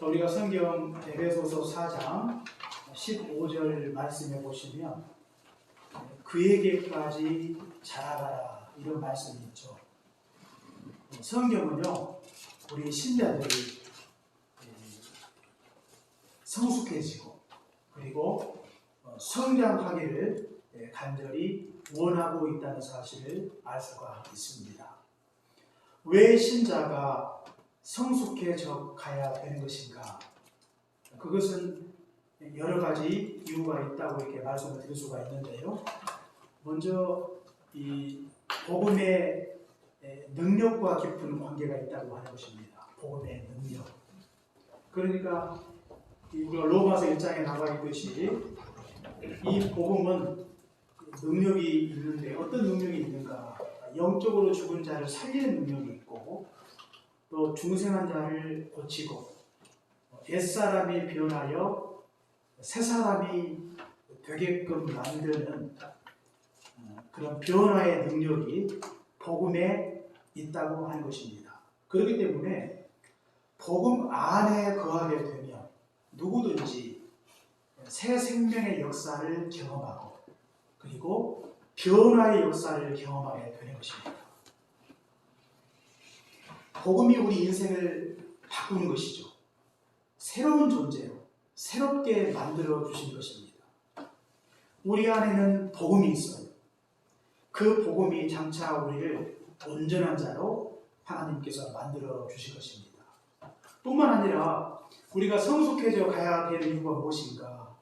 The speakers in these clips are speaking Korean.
우리가 성경 에베소서 4장 15절 말씀해 보시면 그에게까지 자라가라 이런 말씀이 있죠. 성경은요 우리 신자들이 성숙해지고 그리고 성장하기를 간절히 원하고 있다는 사실을 알 수가 있습니다. 왜 신자가 성숙해져 가야 되는 것인가? 그것은 여러 가지 이유가 있다고 이렇게 말씀을 드릴 수가 있는데요. 먼저 이 복음의 능력과 깊은 관계가 있다고 하는 것입니다. 복음의 능력. 그러니까 우리가 로마서 1장에 나와 있듯이 이 복음은 능력이 있는데 어떤 능력이 있는가? 영적으로 죽은 자를 살리는 능력이 있고 또 중생한 자를 고치고 옛사람이 변하여 새사람이 되게끔 만드는 그런 변화의 능력이 복음에 있다고 하는 것입니다. 그렇기 때문에 복음 안에 거하게 되면 누구든지 새 생명의 역사를 경험하고 그리고 변화의 역사를 경험하게 되는 것입니다. 복음이 우리 인생을 바꾸는 것이죠. 새로운 존재로 새롭게 만들어 주신 것입니다. 우리 안에는 복음이 있어요. 그 복음이 장차 우리를 온전한 자로 하나님께서 만들어 주실 것입니다. 뿐만 아니라 우리가 성숙해져 가야 되는 이유가 무엇인가?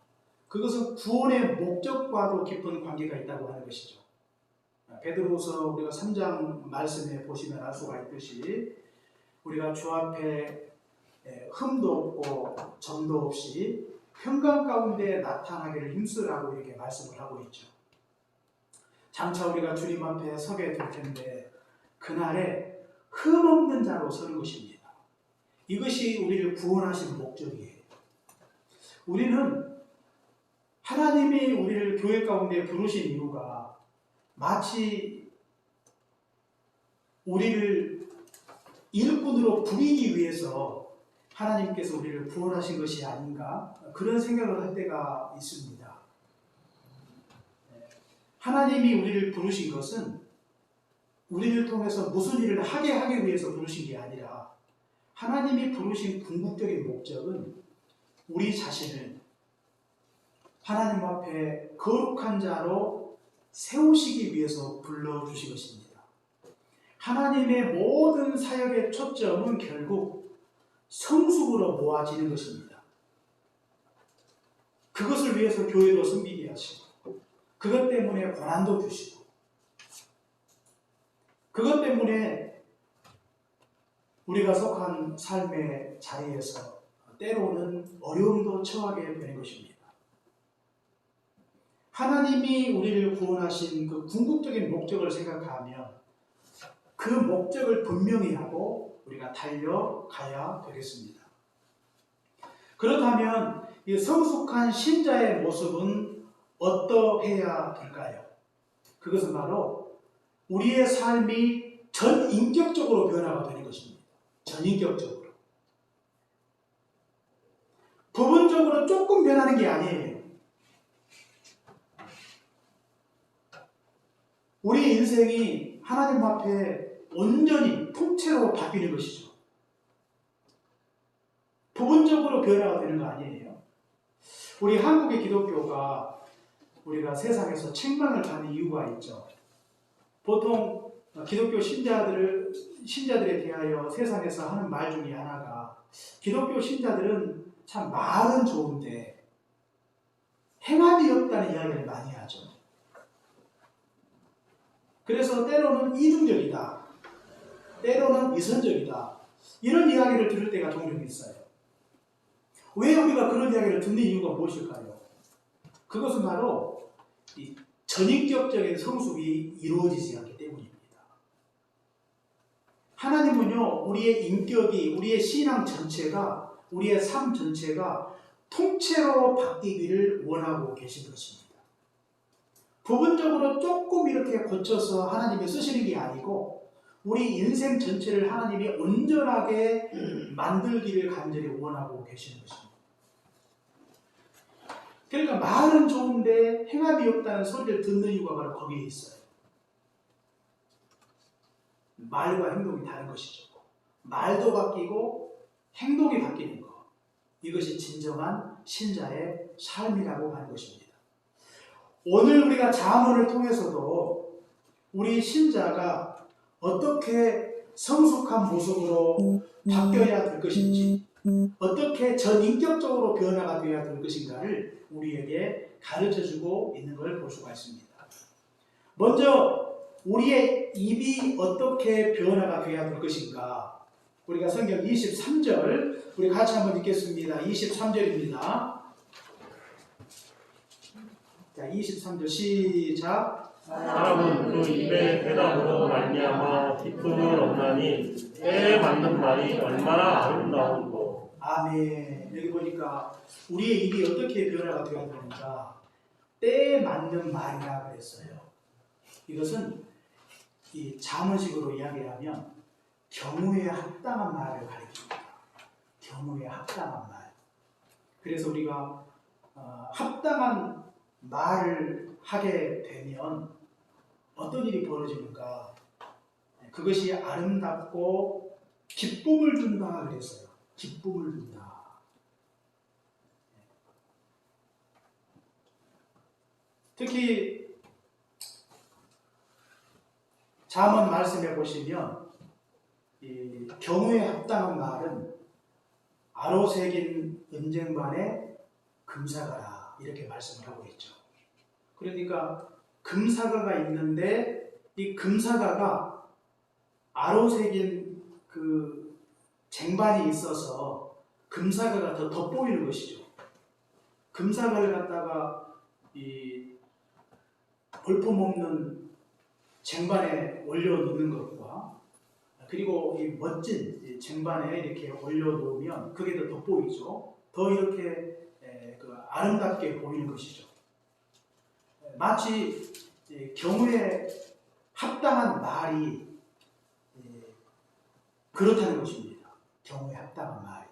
그것은 구원의 목적과도 깊은 관계가 있다고 하는 것이죠. 베드로서 우리가 3장 말씀에 보시면 알 수가 있듯이 우리가 주 앞에 흠도 없고 점도 없이 평강 가운데 나타나기를 힘쓰라고 이렇게 말씀을 하고 있죠. 장차 우리가 주님 앞에 서게 될 텐데 그날에 흠 없는 자로 서는 것입니다. 이것이 우리를 구원하신 목적이에요. 우리는 하나님이 우리를 교회 가운데 부르신 이유가 마치 우리를 일꾼으로 부리기 위해서 하나님께서 우리를 구원하신 것이 아닌가 그런 생각을 할 때가 있습니다. 하나님이 우리를 부르신 것은 우리를 통해서 무슨 일을 하기 위해서 부르신 게 아니라 하나님이 부르신 궁극적인 목적은 우리 자신을 하나님 앞에 거룩한 자로 세우시기 위해서 불러주신 것입니다. 하나님의 모든 사역의 초점은 결국 성숙으로 모아지는 것입니다. 그것을 위해서 교회도 섬기게 하시고 그것 때문에 고난도 주시고 그것 때문에 우리가 속한 삶의 자리에서 때로는 어려움도 처하게 되는 것입니다. 하나님이 우리를 구원하신 그 궁극적인 목적을 생각하면 그 목적을 분명히 하고 우리가 달려가야 되겠습니다. 그렇다면 이 성숙한 신자의 모습은 어떠해야 될까요? 그것은 바로 우리의 삶이 전인격적으로 변화가 되는 것입니다. 전인격적으로. 부분적으로 조금 변하는 게 아니에요. 우리 인생이 하나님 앞에 온전히 통째로 바뀌는 것이죠. 부분적으로 변화가 되는 거 아니에요. 우리 한국의 기독교가 우리가 세상에서 책망을 받는 이유가 있죠. 보통 기독교 신자들에 대하여 세상에서 하는 말 중에 하나가 기독교 신자들은 참 말은 좋은데 행함이 없다는 이야기를 많이 하죠. 그래서 때로는 이중적이다. 때로는 이선적이다. 이런 이야기를 들을 때가 종종 있어요. 왜 우리가 그런 이야기를 듣는 이유가 무엇일까요? 그것은 바로 이 전인격적인 성숙이 이루어지지 않기 때문입니다. 하나님은요, 우리의 인격이, 우리의 신앙 전체가, 우리의 삶 전체가 통째로 바뀌기를 원하고 계신 것입니다. 부분적으로 조금 이렇게 고쳐서 하나님이 쓰시는 게 아니고 우리 인생 전체를 하나님이 온전하게 만들기를 간절히 원하고 계시는 것입니다. 그러니까 말은 좋은데 행함이 없다는 소리를 듣는 이유가 바로 거기에 있어요. 말과 행동이 다른 것이죠. 말도 바뀌고 행동이 바뀌는 것. 이것이 진정한 신자의 삶이라고 하는 것입니다. 오늘 우리가 잠언을 통해서도 우리 신자가 어떻게 성숙한 모습으로 바뀌어야 될 것인지, 어떻게 전인격적으로 변화가 되어야 될 것인가를 우리에게 가르쳐주고 있는 걸 볼 수가 있습니다. 먼저 우리의 입이 어떻게 변화가 되어야 될 것인가, 우리가 성경 23절 우리 같이 한번 읽겠습니다. 23절입니다. 자, 23절 시작. 사람은 그 입의 대답으로 말미암아 기쁨을 얻나니 때에 맞는 말이 얼마나 아름다운고. 아멘. 여기 보니까 우리의 입이 어떻게 변화가 되어야 되는가, 때에 맞는 말이라 그랬어요. 이것은 이 잠언식으로 이야기하면 경우에 합당한 말을 가리킵니다. 경우에 합당한 말. 그래서 우리가 합당한 말을 하게 되면 어떤 일이 벌어지는가? 그것이 아름답고 기쁨을 준다 그랬어요. 기쁨을 준다. 특히 잠언 말씀해 보시면 이 경우에 합당한 말은 아로새긴 은쟁반에 금사가라 이렇게 말씀을 하고 있죠. 그러니까 금사가가 있는데 이 금사가가 아로새긴 그 쟁반이 있어서 금사가가 더 돋보이는 것이죠. 금사가를 갖다가 이 볼품없는 쟁반에 올려놓는 것과 그리고 이 멋진 쟁반에 이렇게 올려놓으면 그게 더 돋보이죠. 더 이렇게 아름답게 보이는 것이죠. 마치 경우에 합당한 말이 그렇다는 것입니다. 경우에 합당한 말이.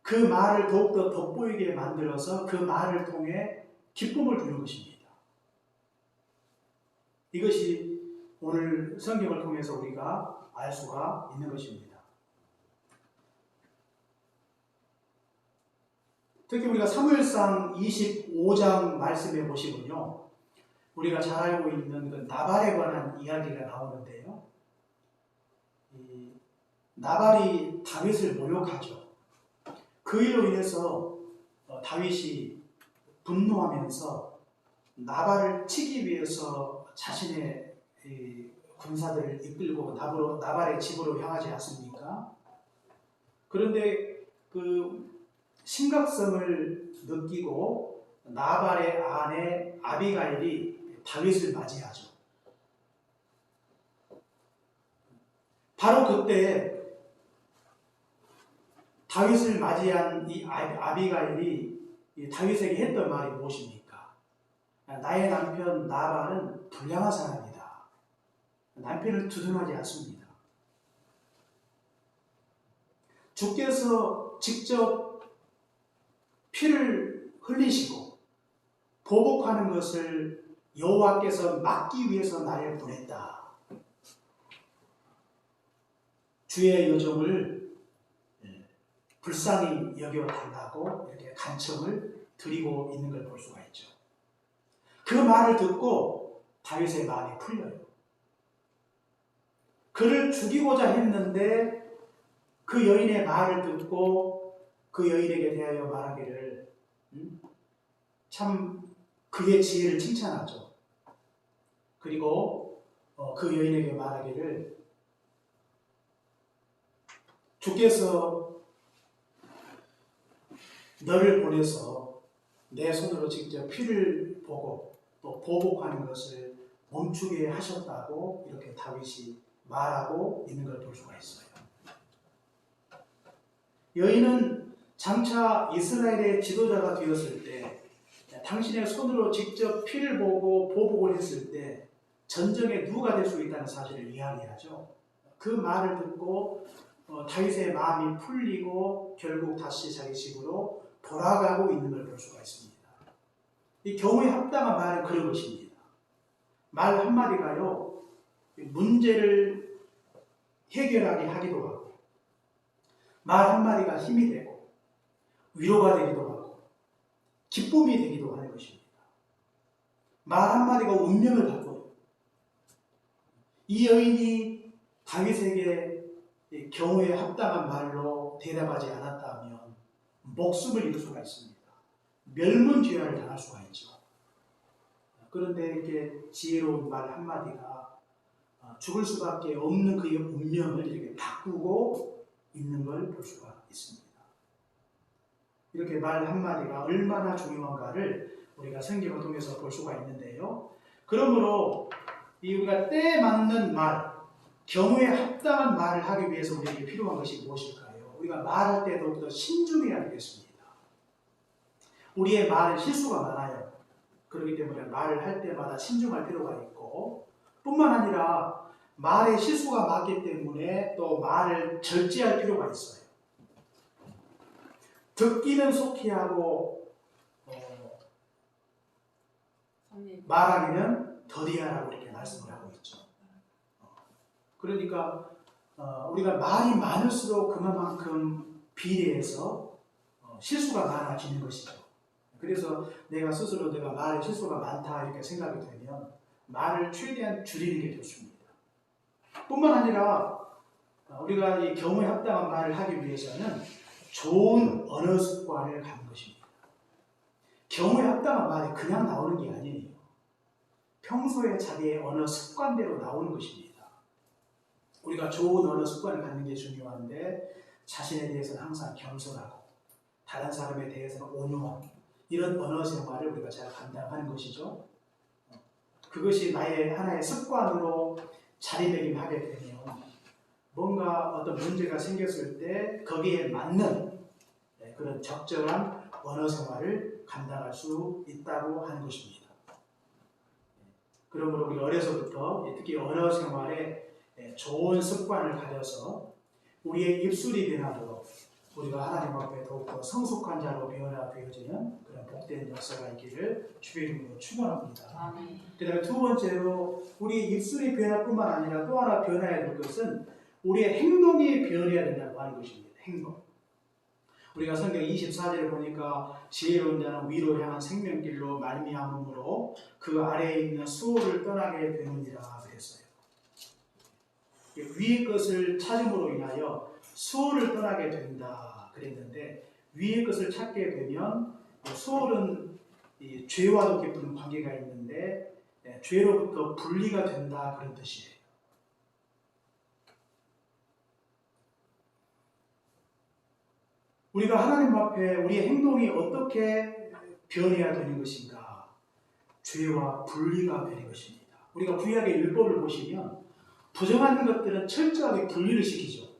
그 말을 더욱더 돋보이게 만들어서 그 말을 통해 기쁨을 주는 것입니다. 이것이 오늘 성경을 통해서 우리가 알 수가 있는 것입니다. 특히 우리가 사무엘상 25장 말씀해 보시면요, 우리가 잘 알고 있는 그 나발에 관한 이야기가 나오는데요, 이 나발이 다윗을 모욕하죠. 그 일로 인해서 다윗이 분노하면서 나발을 치기 위해서 자신의 군사들을 이끌고 나발의 집으로 향하지 않습니까? 그런데 그 심각성을 느끼고 나발의 아내 아비가일이 다윗을 맞이하죠. 바로 그때 다윗을 맞이한 이 아비가일이 다윗에게 했던 말이 무엇입니까? 나의 남편 나발은 불량한 사람이다. 남편을 두둔하지 않습니다. 주께서 직접 피를 흘리시고 보복하는 것을 여호와께서 막기 위해서 나를 보냈다. 주의 여종을 불쌍히 여겨달라고 이렇게 간청을 드리고 있는 걸 볼 수가 있죠. 그 말을 듣고 다윗의 마음이 풀려요. 그를 죽이고자 했는데 그 여인의 말을 듣고 그 여인에게 대하여 말하기를 참 그의 지혜를 칭찬하죠. 그리고 그 여인에게 말하기를 주께서 너를 보내서 내 손으로 직접 피를 보고 또 보복하는 것을 멈추게 하셨다고 이렇게 다윗이 말하고 있는 걸 볼 수가 있어요. 여인은 장차 이스라엘의 지도자가 되었을 때 당신의 손으로 직접 피를 보고 보복을 했을 때 전쟁의 누가 될 수 있다는 사실을 이야기하죠. 그 말을 듣고 다윗의 마음이 풀리고 결국 다시 자기 집으로 돌아가고 있는 걸 볼 수가 있습니다. 이 경우에 합당한 말은 그런 것입니다. 말 한마디가요, 문제를 해결하게 하기도 하고, 말 한마디가 힘이 되고, 위로가 되기도 하고, 기쁨이 되기도 하는 것입니다. 말 한마디가 운명을 바꿔요. 이 여인이 다윗에게 경우에 합당한 말로 대답하지 않았다면 목숨을 잃을 수가 있습니다. 멸문죄화를 당할 수가 있죠. 그런데 이렇게 지혜로운 말 한마디가 죽을 수밖에 없는 그의 운명을 이렇게 바꾸고 있는 걸 볼 수가 있습니다. 이렇게 말 한마디가 얼마나 중요한가를 우리가 성경을 통해서 볼 수가 있는데요. 그러므로 우리가 때에 맞는 말, 경우에 합당한 말을 하기 위해서 우리에게 필요한 것이 무엇일까요? 우리가 말할 때 더욱더 신중해야 되겠습니다. 우리의 말은 실수가 많아요. 그렇기 때문에 말을 할 때마다 신중할 필요가 있고, 뿐만 아니라 말에 실수가 많기 때문에 또 말을 절제할 필요가 있어요. 듣기는 속히 하고 말하기는 더디하라고 이렇게 말씀을 하고 있죠. 그러니까 우리가 말이 많을수록 그만큼 비례해서 실수가 많아지는 것이죠. 그래서 내가 스스로 내가 말에 실수가 많다 이렇게 생각이 되면 말을 최대한 줄이는 게 좋습니다. 뿐만 아니라 우리가 이 경우에 합당한 말을 하기 위해서는 좋은 언어 습관을 갖는 것입니다. 경우에 합당한 말이 그냥 나오는 게 아니에요. 평소에 자기의 언어 습관대로 나오는 것입니다. 우리가 좋은 언어 습관을 갖는 게 중요한데 자신에 대해서는 항상 겸손하고 다른 사람에 대해서는 온유하고 이런 언어 생활을 우리가 잘 감당하는 것이죠. 그것이 나의 하나의 습관으로 자리매김하게 되면 뭔가 어떤 문제가 생겼을 때 거기에 맞는 그런 적절한 언어 생활을 감당할 수 있다고 하는 것입니다. 그러므로 우리 어려서부터 특히 언어 생활에 좋은 습관을 가져서 우리의 입술이 변하도록 우리가 하나님 앞에 더욱더 성숙한 자로 변화되어지는 그런 복된 역사가 있기를 주의 이름으로 축원합니다. 그 다음에 두 번째로 우리 입술이 변할 뿐만 아니라 또 하나 변해야 될 것은 우리의 행동이 변해야 된다고 하는 것입니다. 행동. 우리가 성경 24절에 보니까 지혜로운 자는 위로 향한 생명길로 말미암음으로 그 아래에 있는 수호를 떠나게 되느니라 그랬어요. 위의 것을 찾음으로 인하여 수호를 떠나게 된다 그랬는데 위의 것을 찾게 되면 수호는 죄와도 깊은 관계가 있는데 죄로부터 분리가 된다 그런 뜻이에요. 우리가 하나님 앞에 우리의 행동이 어떻게 변해야 되는 것인가? 죄와 분리가 되는 것입니다. 우리가 구약의 율법을 보시면 부정하는 것들은 철저하게 분리를 시키죠.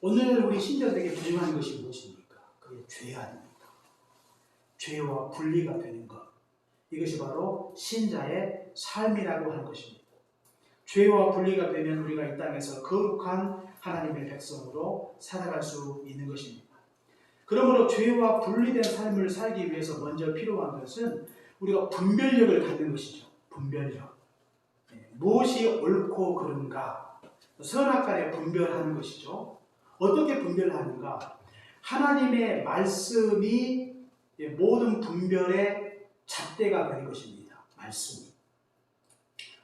오늘 우리 신자들에게 부정하는 것이 무엇입니까? 그게 죄 아닙니까? 죄와 분리가 되는 것. 이것이 바로 신자의 삶이라고 하는 것입니다. 죄와 분리가 되면 우리가 이 땅에서 거룩한 하나님의 백성으로 살아갈 수 있는 것입니다. 그러므로 죄와 분리된 삶을 살기 위해서 먼저 필요한 것은 우리가 분별력을 갖는 것이죠. 분별력. 무엇이 옳고 그른가 선악간에 분별하는 것이죠. 어떻게 분별하는가? 하나님의 말씀이 모든 분별의 잣대가 되는 것입니다. 말씀이.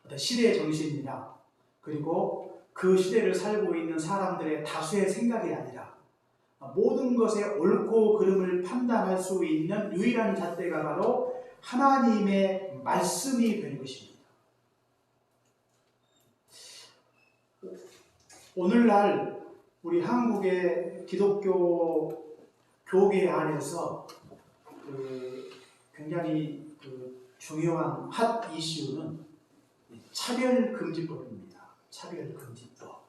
어떤 시대의 정신이나 그리고 그 시대를 살고 있는 사람들의 다수의 생각이 아니라 모든 것의 옳고 그름을 판단할 수 있는 유일한 잣대가 바로 하나님의 말씀이 되는 것입니다. 오늘날 우리 한국의 기독교 교계 안에서 굉장히 중요한 핫 이슈는 차별금지법입니다. 차별금지법.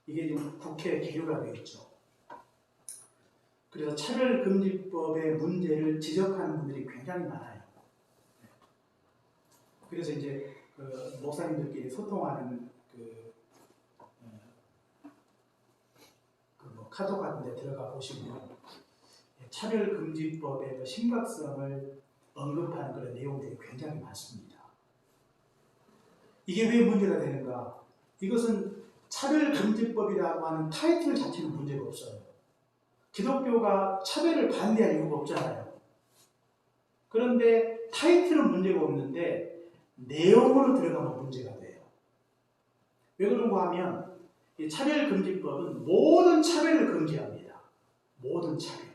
이게 지금 국회에 계류가 되어 있죠. 그래서 차별금지법의 문제를 지적하는 분들이 굉장히 많아요. 그래서 이제 그 목사님들끼리 소통하는 뭐 카톡 같은 데 들어가 보시면 차별금지법의 그 심각성을 언급하는 그런 내용들이 굉장히 많습니다. 이게 왜 문제가 되는가? 이것은 차별금지법이라고 하는 타이틀 자체는 문제가 없어요. 기독교가 차별을 반대할 이유가 없잖아요. 그런데 타이틀은 문제가 없는데 내용으로 들어가면 문제가 돼요. 왜 그런가 하면 이 차별금지법은 모든 차별을 금지합니다. 모든 차별.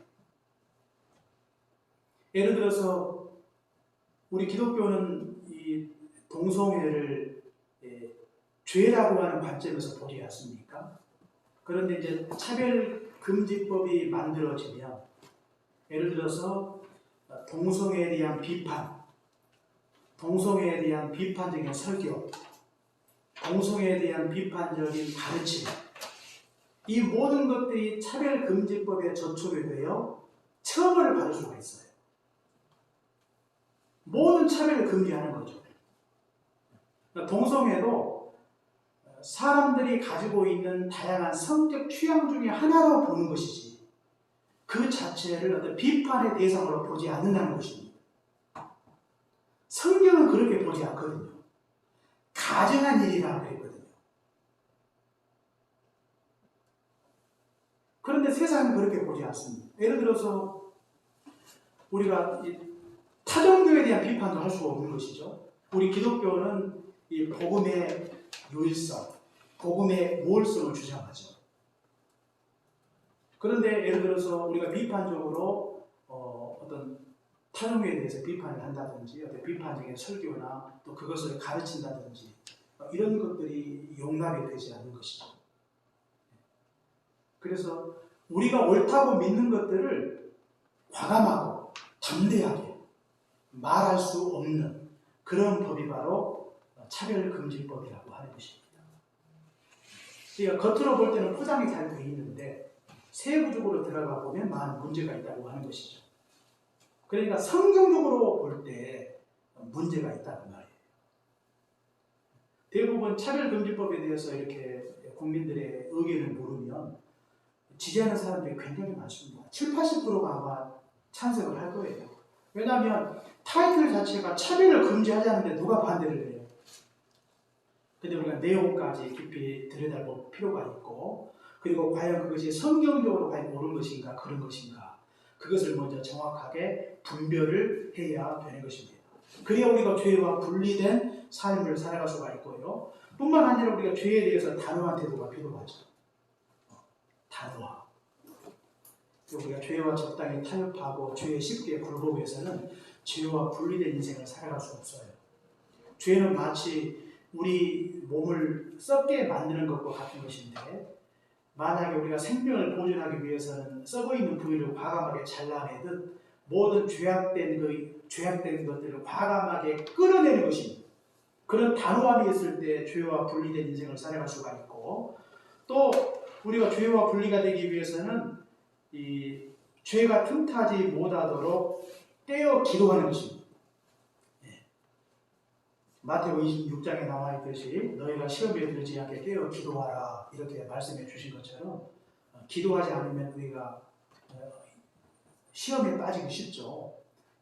예를 들어서 우리 기독교는 이 동성애를 죄라고 하는 관점에서 보지 않습니까? 그런데 이제 차별금지법이 만들어지면 예를 들어서 동성애에 대한 비판, 동성애에 대한 비판적인 설교, 동성애에 대한 비판적인 가르침, 이 모든 것들이 차별금지법에 저촉이 되어 처벌을 받을 수가 있어요. 모든 차별을 금지하는 거죠. 동성애도 사람들이 가지고 있는 다양한 성적 취향 중에 하나로 보는 것이지 그 자체를 어떤 비판의 대상으로 보지 않는다는 것입니다. 성경은 그렇게 보지 않거든요. 가증한 일이라고 했거든요. 그런데 세상은 그렇게 보지 않습니다. 예를 들어서 우리가 타종교에 대한 비판도 할 수가 없는 것이죠. 우리 기독교는 이 복음의 유일성, 복음의 모월성을 주장하죠. 그런데 예를 들어서 우리가 비판적으로 어떤 타종교에 대해서 비판을 한다든지 어떤 비판적인 설교나 또 그것을 가르친다든지 이런 것들이 용납이 되지 않는 것이죠. 그래서 우리가 옳다고 믿는 것들을 과감하고 담대하게 말할 수 없는 그런 법이 바로 차별금지법이라고 하는 것입니다. 그러니까 겉으로 볼 때는 포장이 잘 되어 있는데 세부적으로 들어가 보면 많은 문제가 있다고 하는 것이죠. 그러니까 성경적으로 볼 때 문제가 있다는 말이에요. 대부분 차별금지법에 대해서 이렇게 국민들의 의견을 물으면 지지하는 사람들이 굉장히 많습니다. 7, 80%가 아마 찬성을 할 거예요. 왜냐하면 타이틀 자체가 차별을 금지하자는데 누가 반대를 해요? 근데 우리가 내용까지 깊이 들여다볼 필요가 있고, 그리고 과연 그것이 성경적으로 과연 옳은 것인가 그런 것인가, 그것을 먼저 정확하게 분별을 해야 되는 것입니다. 그래야 우리가 죄와 분리된 삶을 살아갈 수가 있고요. 뿐만 아니라 우리가 죄에 대해서 단호한 태도가 필요하죠. 단호함. 우리가 죄와 적당히 타협하고 죄에 쉽게 굴복해서는 죄와 분리된 인생을 살아갈 수 없어요. 죄는 마치 우리 몸을 썩게 만드는 것과 같은 것인데, 만약에 우리가 생명을 보존하기 위해서는 썩어 있는 부위를 과감하게 잘라내듯 모든 죄악된 것들을 과감하게 끌어내는 것입니다. 그런 단호함이 있을 때 죄와 분리된 인생을 살아갈 수가 있고, 또 우리가 죄와 분리가 되기 위해서는 이 죄가 틈타지 못하도록 깨어 기도하는 것입니다. 마태복음 26장에 나와 있듯이 너희가 시험에 들지 않게 깨어 기도하라 이렇게 말씀해 주신 것처럼 기도하지 않으면 우리가 시험에 빠지기 쉽죠.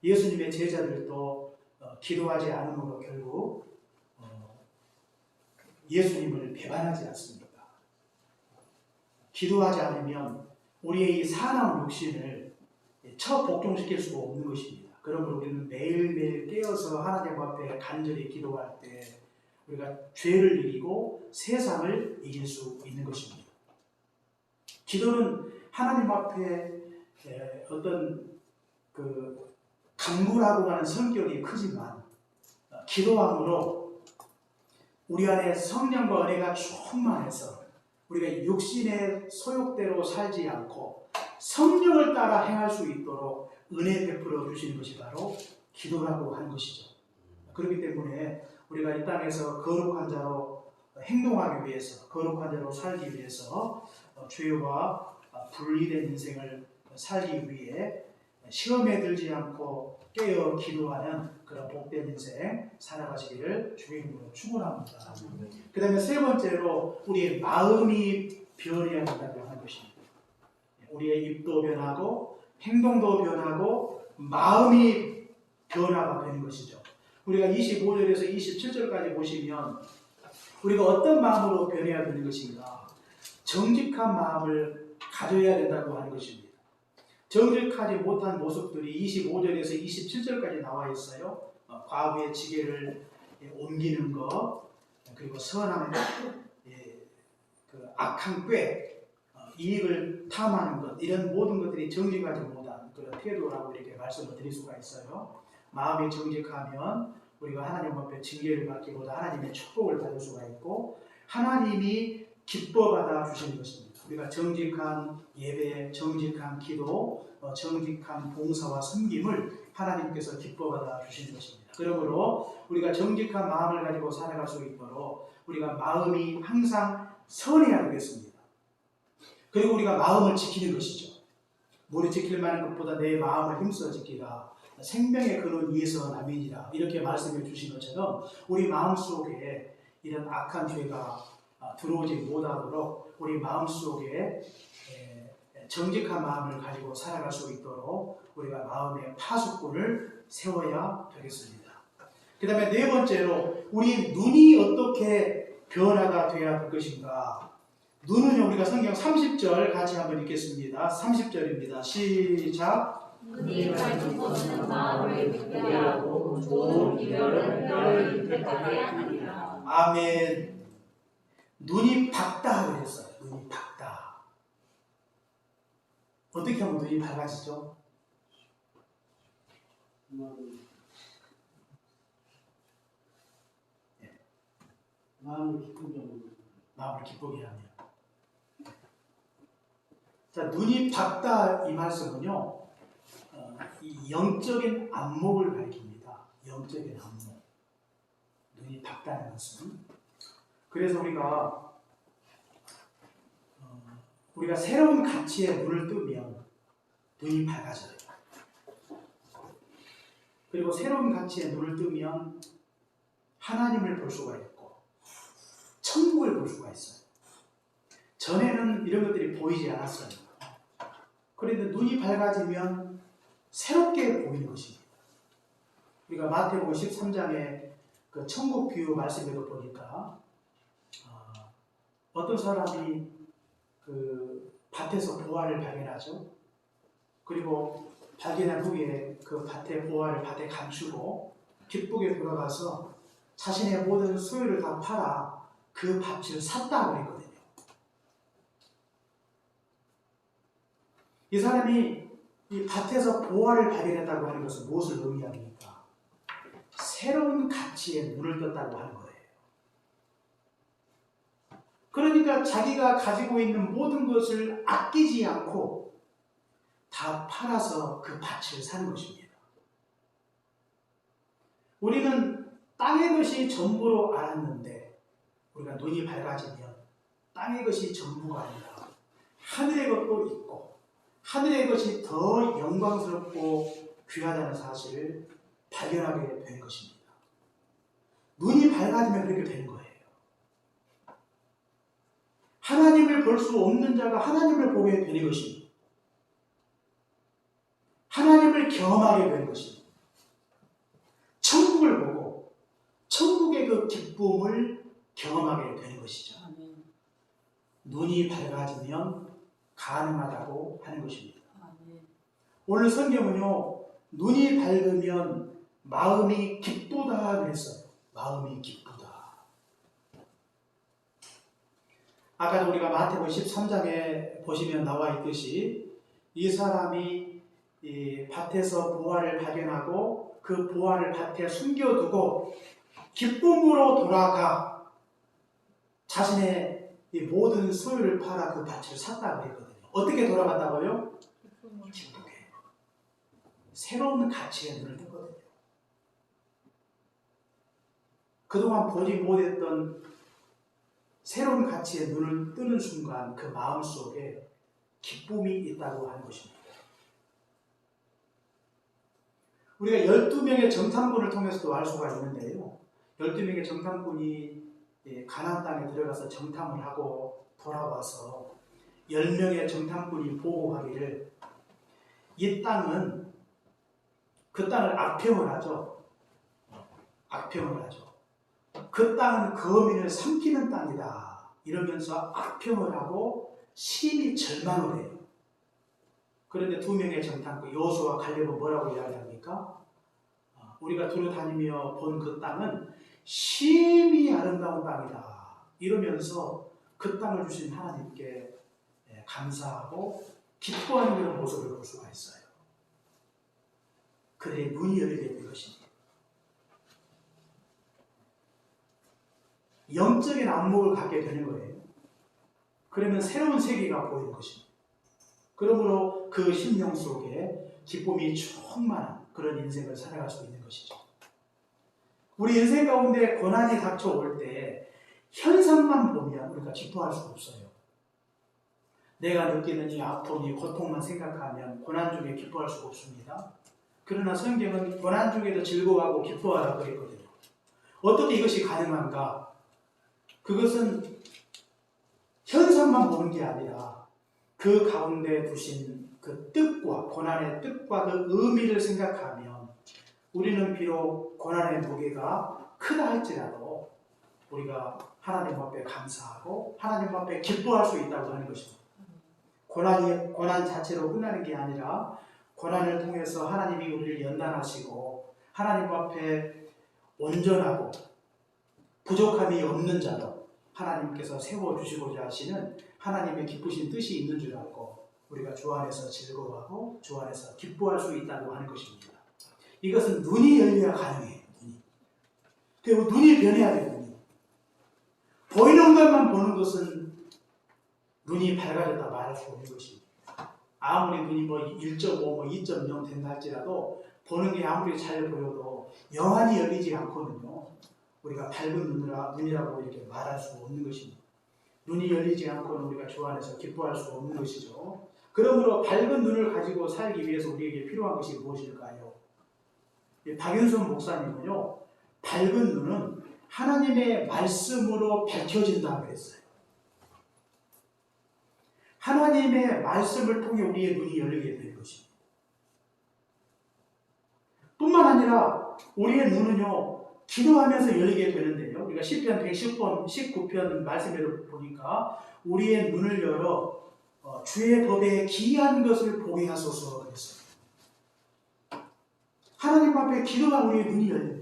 예수님의 제자들도 기도하지 않음으로 결국 예수님을 배반하지 않습니다. 기도하지 않으면 우리의 이 사나운 욕심을 처복종시킬 수가 없는 것입니다. 그러므로 우리는 매일매일 깨어서 하나님 앞에 간절히 기도할 때 우리가 죄를 이기고 세상을 이길 수 있는 것입니다. 기도는 하나님 앞에 어떤 그 강구라고 하는 성격이 크지만 기도함으로 우리 안에 성령과 은혜가 충만해서 우리가 육신의 소욕대로 살지 않고 성령을 따라 행할 수 있도록 은혜 베풀어 주시는 것이 바로 기도라고 하는 것이죠. 그렇기 때문에 우리가 이 땅에서 거룩한 자로 행동하기 위해서, 거룩한 자로 살기 위해서 죄와 분리된 인생을 살기 위해 시험에 들지 않고 깨어 기도하는 그런 복된 인생 살아가시기를 주님으로 축원합니다. 그 다음에 세 번째로 우리의 마음이 변해야 된다고 하는 것입니다. 우리의 입도 변하고 행동도 변하고 마음이 변화가 되는 것이죠. 우리가 25절에서 27절까지 보시면 우리가 어떤 마음으로 변해야 되는 것인가? 정직한 마음을 가져야 된다고 하는 것입니다. 정직하지 못한 모습들이 25절에서 27절까지 나와 있어요. 과부의 지게를 옮기는 것, 그리고 선한 그 악한 꾀, 이익을 탐하는 것, 이런 모든 것들이 정직하지 못한 그런 태도라고 이렇게 말씀을 드릴 수가 있어요. 마음이 정직하면 우리가 하나님 앞에 징계를 받기보다 하나님의 축복을 받을 수가 있고 하나님이 기뻐받아 주시는 것입니다. 우리가 정직한 예배, 정직한 기도, 정직한 봉사와 섬김을 하나님께서 기뻐받아 주시는 것입니다. 그러므로 우리가 정직한 마음을 가지고 살아갈 수 있도록 우리가 마음이 항상 선해야 되겠습니다. 그리고 우리가 마음을 지키는 것이죠. 물을 지킬 만한 것보다 내 마음을 힘써 지키라. 생명의 근원 이에서 남이니라. 이렇게 말씀해 주신 것처럼 우리 마음속에 이런 악한 죄가 들어오지 못하도록 우리 마음속에 정직한 마음을 가지고 살아갈 수 있도록 우리가 마음의 파수꾼을 세워야 되겠습니다. 그 다음에 네 번째로 우리 눈이 어떻게 변화가 되어야 될 것인가. 눈은요, 우리가 성경 30절 같이 한번 읽겠습니다. 30절입니다. 시작. 눈이 밝은 것은 마음을 믿게 하고 좋은 기별은 뼈를 윤택하게 하느니라. 아멘. 눈이 밝다 그랬어요. 눈이 밝다. 어떻게 하면 눈이 밝아지죠? 마음을 기쁘게 하는 마음을 기쁘게 하며. 자, 눈이 밝다 이 말씀은요, 이 영적인 안목을 가리킵니다. 영적인 안목. 눈이 밝다는 것은. 그래서 우리가 새로운 가치에 눈을 뜨면 눈이 밝아져요. 그리고 새로운 가치에 눈을 뜨면 하나님을 볼 수가 있고 천국을 볼 수가 있어요. 전에는 이런 것들이 보이지 않았어요. 그런데 눈이 밝아지면 새롭게 보이는 것입니다. 우리가 마태복음 13장의 그 천국 비유 말씀에도 보니까 어떤 사람이 그 밭에서 보화를 발견하죠. 그리고 발견한 후에 그 밭의 보화를 밭에 감추고 기쁘게 돌아가서 자신의 모든 소유를 다 팔아 그 밭을 샀다고 했거든요. 이 사람이 이 밭에서 보화를 발견했다고 하는 것은 무엇을 의미합니까? 새로운 가치에 눈을 떴다고 하는 거예요. 그러니까 자기가 가지고 있는 모든 것을 아끼지 않고 다 팔아서 그 밭을 사는 것입니다. 우리는 땅의 것이 전부로 알았는데 우리가 눈이 밝아지면 땅의 것이 전부가 아니라 하늘의 것도 있고 하늘의 것이 더 영광스럽고 귀하다는 사실을 발견하게 되는 것입니다. 눈이 밝아지면 그렇게 되는 거예요. 하나님을 볼 수 없는 자가 하나님을 보게 되는 것입니다. 하나님을 경험하게 되는 것입니다. 천국을 보고 천국의 그 기쁨을 경험하게 되는 것이죠. 아멘. 눈이 밝아지면 가능하다고 하는 것입니다. 아멘. 오늘 성경은요, 눈이 밝으면 마음이 기쁘다 그랬어요. 마음이 기쁘다. 아까도 우리가 마태복음 13장에 보시면 나와 있듯이 이 사람이 이 밭에서 보화를 발견하고 그 보화를 밭에 숨겨두고 기쁨으로 돌아가 자신의 이 모든 소유를 팔아 그 밭을 샀다고 했거든요. 어떻게 돌아갔다고요? 기쁘게. 새로운 가치에 눈을 떴거든요. 그동안 보지 못했던 새로운 가치에 눈을 뜨는 순간 그 마음속에 기쁨이 있다고 하는 것입니다. 우리가 12명의 정탐꾼을 통해서도 알 수가 있는데요. 12명의 정탐꾼이 가나안 땅에 들어가서 정탐을 하고 돌아와서 10명의 정탐꾼이 보고하기를 이 땅은 그 땅을 악평을 하죠. 악평을 하죠. 그 땅은 거민을 삼키는 땅이다. 이러면서 악평을 하고 심히 절망을 해요. 그런데 2명의 정탐꾼 여호수아와 갈렙은 뭐라고 이야기합니까? 우리가 두루다니며 본 그 땅은 심히 아름다운 땅이다. 이러면서 그 땅을 주신 하나님께 감사하고 기뻐하는 그런 모습을 볼 수가 있어요. 그들의 눈이 열리게 된 것입니다. 영적인 안목을 갖게 되는 거예요. 그러면 새로운 세계가 보이는 것입니다. 그러므로 그 심령 속에 기쁨이 충만한 그런 인생을 살아갈 수 있는 것이죠. 우리 인생 가운데 고난이 닥쳐올 때 현상만 보면 우리가 기뻐할 수 없어요. 내가 느끼는 이 아픔, 이 고통만 생각하면 고난 중에 기뻐할 수가 없습니다. 그러나 성경은 고난 중에도 즐거워하고 기뻐하라고 그랬거든요. 어떻게 이것이 가능한가? 그것은 현상만 보는 게 아니라 그 가운데 두신 그 뜻과 고난의 뜻과 그 의미를 생각하면 우리는 비록 고난의 무게가 크다 할지라도 우리가 하나님 앞에 감사하고 하나님 앞에 기뻐할 수 있다고 하는 것입니다. 고난 자체로 끝나는 게 아니라 고난을 통해서 하나님이 우리를 연단하시고 하나님 앞에 온전하고 부족함이 없는 자로 하나님께서 세워주시고자 하시는 하나님의 기쁘신 뜻이 있는 줄 알고 우리가 주 안에서 즐거워하고 주 안에서 기뻐할 수 있다고 하는 것입니다. 이것은 눈이 열려야 가능해요. 그리고 눈이 변해야 돼요. 눈이. 보이는 것만 보는 것은 눈이 밝아졌다 말할 수 없는 것입니다. 아무리 눈이 1.5, 2.0 된다 할지라도 보는 게 아무리 잘 보여도 영안이 열리지 않거든요. 우리가 밝은 눈이라고 이렇게 말할 수 없는 것입니다. 눈이 열리지 않고는 우리가 주 안에서 기뻐할 수 없는 것이죠. 그러므로 밝은 눈을 가지고 살기 위해서 우리에게 필요한 것이 무엇일까요? 박윤선 목사님은요, 밝은 눈은 하나님의 말씀으로 밝혀진다 그랬어요. 하나님의 말씀을 통해 우리의 눈이 열리게 될 것입니다. 뿐만 아니라 우리의 눈은요, 기도하면서 열리게 되는데요. 우리가 시편 110편, 19편 말씀에도 보니까 우리의 눈을 열어 주의 법에 기이한 것을 보게 하소서 그랬어요. 하나님 앞에 기도가 우리의 눈이 열려요.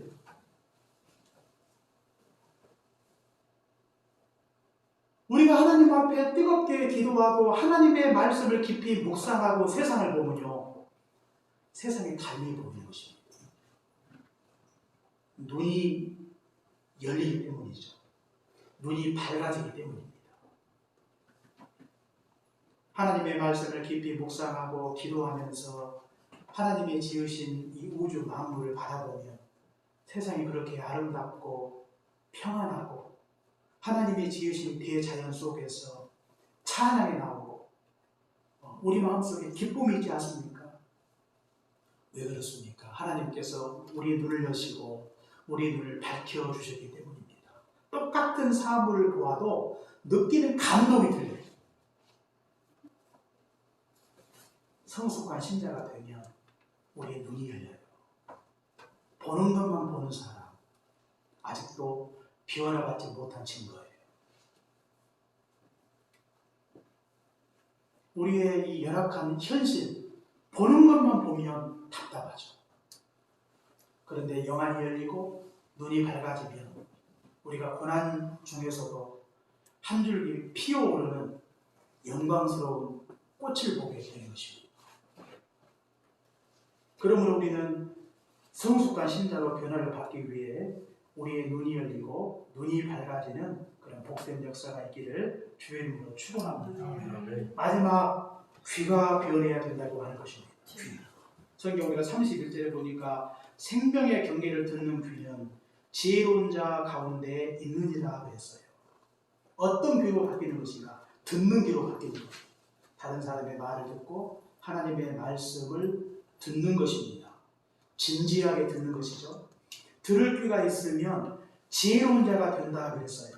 우리가 하나님 앞에 뜨겁게 기도하고 하나님의 말씀을 깊이 묵상하고 세상을 보면요, 세상이 달리 보이는 것입니다. 눈이 열리기 때문이죠. 눈이 밝아지기 때문입니다. 하나님의 말씀을 깊이 묵상하고 기도하면서 하나님이 지으신 이 우주 만물을 바라보면 세상이 그렇게 아름답고 평안하고 하나님이 지으신 대자연 속에서 찬양이 나오고 우리 마음속에 기쁨이 있지 않습니까? 왜 그렇습니까? 하나님께서 우리 눈을 여시고 우리 눈을 밝혀주셨기 때문입니다. 똑같은 사물을 보아도 느끼는 감동이 들려요. 성숙한 신자가 되면 우리의 눈이 열려요. 보는 것만 보는 사람, 아직도 변화받지 못한 증거예요. 우리의 이 열악한 현실, 보는 것만 보면 답답하죠. 그런데 영안이 열리고 눈이 밝아지면 우리가 고난 중에서도 한 줄기 피어오르는 영광스러운 꽃을 보게 되는 것입니다. 그러므로 우리는 성숙한 신자로 변화를 받기 위해 우리의 눈이 열리고 눈이 밝아지는 그런 복된 역사가 있기를 주의 이름으로 축원합니다. 마지막 귀가 변해야 된다고 하는 것입니다. 귀. 성경 우리가 31절에 보니까 생명의 경계를 듣는 귀는 지혜로운 자 가운데 있느니라 그랬어요. 어떤 귀로 바뀌는 것인가? 듣는 귀로 바뀌는 것입니다. 다른 사람의 말을 듣고 하나님의 말씀을 듣는 것입니다. 진지하게 듣는 것이죠. 들을 귀가 있으면 지혜로운 자가 된다 그랬어요.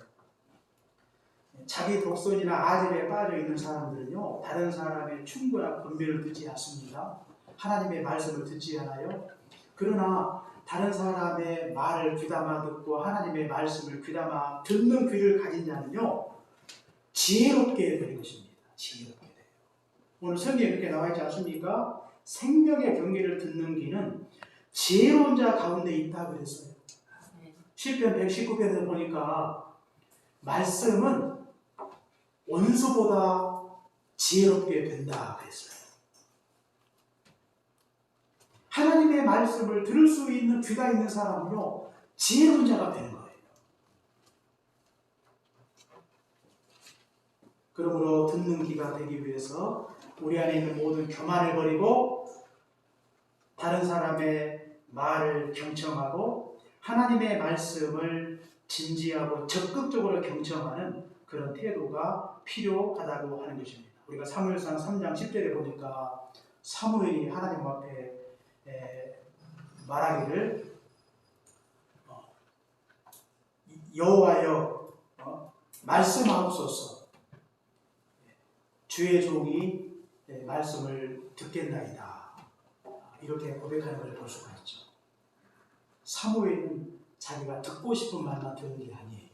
자기 독선이나 아집에 빠져 있는 사람들은요, 다른 사람의 충고나 권면을 듣지 않습니다. 하나님의 말씀을 듣지 않아요. 그러나 다른 사람의 말을 귀담아 듣고 하나님의 말씀을 귀담아 듣는 귀를 가진 자는요, 지혜롭게 되는 것입니다. 지혜롭게 돼요. 오늘 성경에 이렇게 나와 있지 않습니까? 생명의 경계를 듣는 귀는 지혜로운 자 가운데 있다 그랬어요. 시편 119편에서 보니까 말씀은 원수보다 지혜롭게 된다 그랬어요. 하나님의 말씀을 들을 수 있는 귀가 있는 사람은요, 지혜로운 자가 되는 거예요. 그러므로 듣는 귀가 되기 위해서 우리 안에 있는 모든 교만을 버리고 다른 사람의 말을 경청하고 하나님의 말씀을 진지하고 적극적으로 경청하는 그런 태도가 필요하다고 하는 것입니다. 우리가 사무엘상 3장 10절에 보니까 사무엘이 하나님 앞에 말하기를 여호와여 말씀하옵소서, 주의 종이 말씀을 듣겠나이다, 이렇게 고백하는 걸 볼 수가 있죠. 사무엘은 자기가 듣고 싶은 말만 듣는 게 아니에요.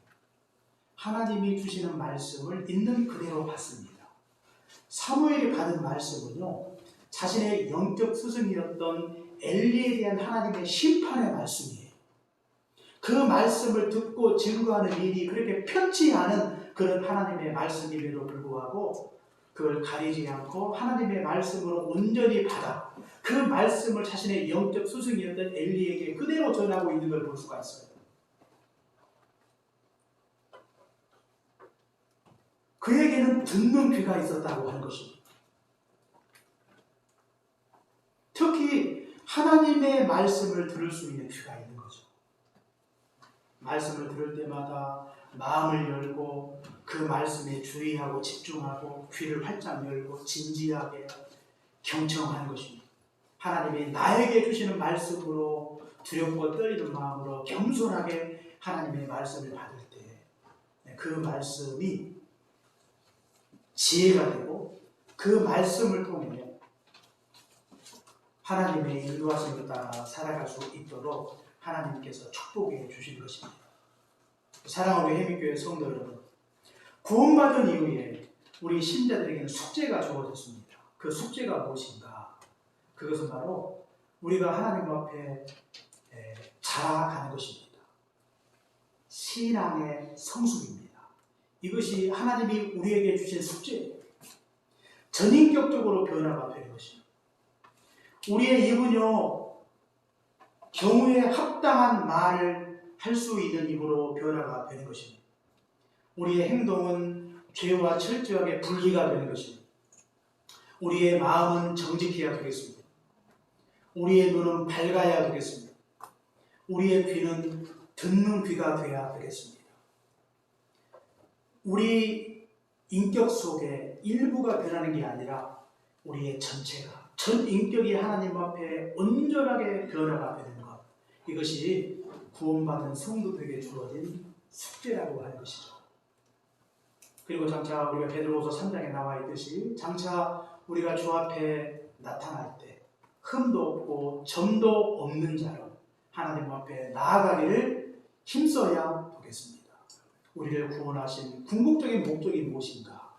하나님이 주시는 말씀을 있는 그대로 받습니다. 사무엘이 받은 말씀은요, 자신의 영적 스승이었던 엘리에 대한 하나님의 심판의 말씀이에요. 그 말씀을 듣고 증거하는 일이 그렇게 편치 않은 그런 하나님의 말씀임에도 불구하고 그걸 가리지 않고 하나님의 말씀으로 온전히 받아 그 말씀을 자신의 영적 스승이었던 엘리에게 그대로 전하고 있는 걸 볼 수가 있어요. 그에게는 듣는 귀가 있었다고 하는 것입니다. 특히 하나님의 말씀을 들을 수 있는 귀가 있는 거죠. 말씀을 들을 때마다 마음을 열고 그 말씀에 주의하고 집중하고 귀를 활짝 열고 진지하게 경청하는 것입니다. 하나님이 나에게 주시는 말씀으로 두렵고 떨리는 마음으로 겸손하게 하나님의 말씀을 받을 때 그 말씀이 지혜가 되고 그 말씀을 통해 하나님의 인도하심을 따라 살아갈 수 있도록 하나님께서 축복해 주신 것입니다. 사랑하는 해미교회 성도 여러분, 구원받은 이후에 우리 신자들에게는 숙제가 주어졌습니다. 그 숙제가 무엇인가? 그것은 바로 우리가 하나님 앞에 자라가는 것입니다. 신앙의 성숙입니다. 이것이 하나님이 우리에게 주신 숙제예요. 전인격적으로 변화가 되는 것입니다. 우리의 입은요, 경우에 합당한 말을 할 수 있는 입으로 변화가 되는 것입니다. 우리의 행동은 죄와 철저하게 분리가 되는 것입니다. 우리의 마음은 정직해야 되겠습니다. 우리의 눈은 밝아야 되겠습니다. 우리의 귀는 듣는 귀가 되어야 되겠습니다. 우리 인격 속에 일부가 변하는 게 아니라 우리의 전체가, 전 인격이 하나님 앞에 온전하게 변화가 되는 것, 이것이 구원받은 성도들에게 주어진 숙제라고 하는 것이죠. 그리고 장차 우리가 베드로후서 3장에 나와 있듯이 장차 우리가 주 앞에 나타날 때 흠도 없고 점도 없는 자로 하나님 앞에 나아가기를 힘써야 보겠습니다. 우리를 구원하신 궁극적인 목적이 무엇인가?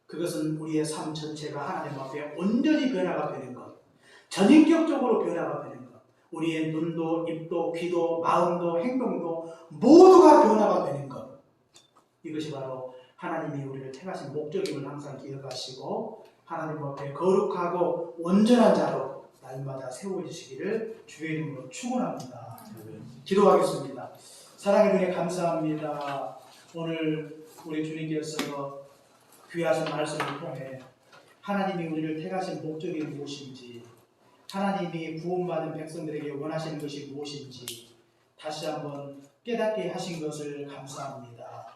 그것은 우리의 삶 전체가 하나님 앞에 온전히 변화가 되는 것, 전인격적으로 변화가 되는 것, 우리의 눈도 입도 귀도 마음도 행동도 모두가 변화가 되는 것, 이것이 바로 하나님이 우리를 택하신 목적임을 항상 기억하시고 하나님 앞에 거룩하고 온전한 자로 날마다 세워주시기를 주의 이름으로 축원합니다. 기도하겠습니다. 사랑의 은혜 감사합니다. 오늘 우리 주님께서 귀하신 말씀을 통해 하나님이 우리를 택하신 목적이 무엇인지, 하나님이 구원받은 백성들에게 원하시는 것이 무엇인지 다시 한번 깨닫게 하신 것을 감사합니다.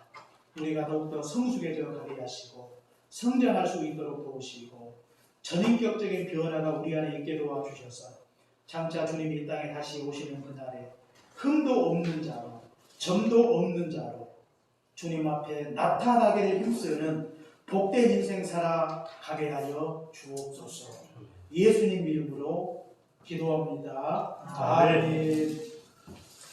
우리가 더욱더 성숙해져 가게 하시고 성장할 수 있도록 도우시고 전인격적인 변화가 우리 안에 있게 도와주셔서 장차 주님이 이 땅에 다시 오시는 그날에 흠도 없는 자로 점도 없는 자로 주님 앞에 나타나게 될 힘쓰는 복된 인생 살아가게 하여 주옵소서. 예수님 이름으로 기도합니다. 아멘. 아멘.